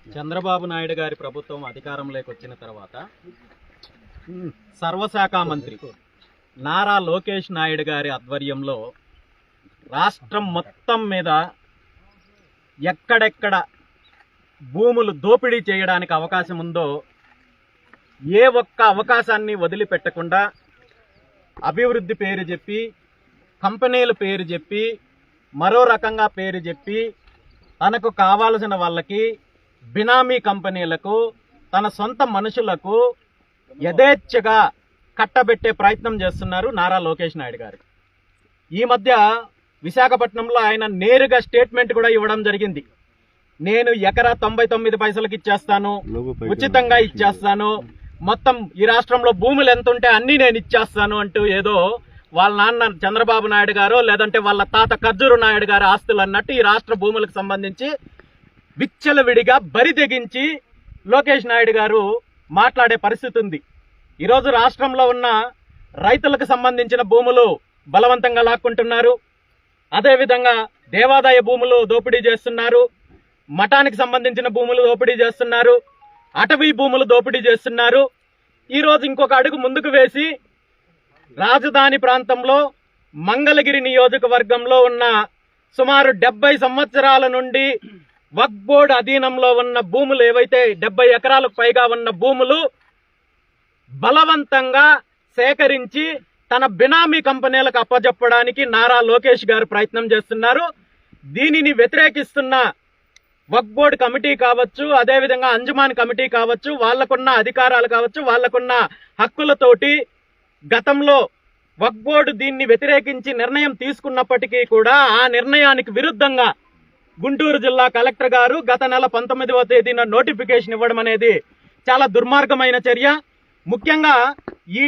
చంద్రబాబు నాయుడు గారి ప్రభుత్వం అధికారంలోకి వచ్చిన తర్వాత సర్వశాఖ మంత్రి నారా లోకేష్ నాయుడు గారి ఆధ్వర్యంలో రాష్ట్రం మొత్తం మీద ఎక్కడెక్కడ భూములు దోపిడీ చేయడానికి అవకాశం ఉందో ఏ ఒక్క అవకాశాన్ని వదిలిపెట్టకుండా అభివృద్ధి పేరు చెప్పి, కంపెనీల పేరు చెప్పి, మరో రకంగా పేరు చెప్పి తనకు కావాల్సిన వాళ్ళకి, బినామీ కంపెనీలకు, తన సొంత మనుషులకు యథేచ్ఛగా కట్టబెట్టే ప్రయత్నం చేస్తున్నారు నారా లోకేష్ నాయుడు గారు. ఈ మధ్య విశాఖపట్నంలో ఆయన నేరుగా స్టేట్మెంట్ కూడా ఇవ్వడం జరిగింది. నేను ఎకరా 99 పైసలకు ఇచ్చేస్తాను, ఉచితంగా ఇచ్చేస్తాను, మొత్తం ఈ రాష్ట్రంలో భూములు ఎంత ఉంటే అన్ని నేను ఇచ్చేస్తాను అంటూ ఏదో వాళ్ళ నాన్న చంద్రబాబు నాయుడు గారు లేదంటే వాళ్ళ తాత ఖర్జూరు నాయుడు గారి ఆస్తులు అన్నట్టు ఈ రాష్ట్ర భూములకు సంబంధించి విచ్చలవిడిగా బరి తెగించి లోకేష్ నాయుడు గారు మాట్లాడే పరిస్థితి ఉంది. ఈరోజు రాష్ట్రంలో ఉన్న రైతులకు సంబంధించిన భూములు బలవంతంగా లాక్కుంటున్నారు. అదేవిధంగా దేవాదాయ భూములు దోపిడీ చేస్తున్నారు, మఠానికి సంబంధించిన భూములు దోపిడీ చేస్తున్నారు, అటవీ భూములు దోపిడీ చేస్తున్నారు. ఈరోజు ఇంకొక అడుగు ముందుకు వేసి రాజధాని ప్రాంతంలో మంగళగిరి నియోజకవర్గంలో ఉన్న సుమారు 70 సంవత్సరాల నుండి వక్ఫ్ బోర్డు అధీనంలో ఉన్న భూములు ఏవైతే 70 ఎకరాలకు పైగా ఉన్న భూములు బలవంతంగా సేకరించి తన బినామీ కంపెనీలకు అప్పజెప్పడానికి నారా లోకేష్ గారు ప్రయత్నం చేస్తున్నారు. దీనిని వ్యతిరేకిస్తున్న వక్ఫ్ బోర్డు కమిటీ కావచ్చు, అదేవిధంగా అంజుమాన్ కమిటీ కావచ్చు, వాళ్లకున్న అధికారాలు కావచ్చు, వాళ్లకున్న హక్కులతోటి గతంలో వక్ఫ్ బోర్డు దీన్ని వ్యతిరేకించి నిర్ణయం తీసుకున్నప్పటికీ కూడా ఆ నిర్ణయానికి విరుద్ధంగా గుంటూరు జిల్లా కలెక్టర్ గారు గత నెల 19వ తేదీన నోటిఫికేషన్ ఇవ్వడం అనేది చాలా దుర్మార్గమైన చర్య. ముఖ్యంగా ఈ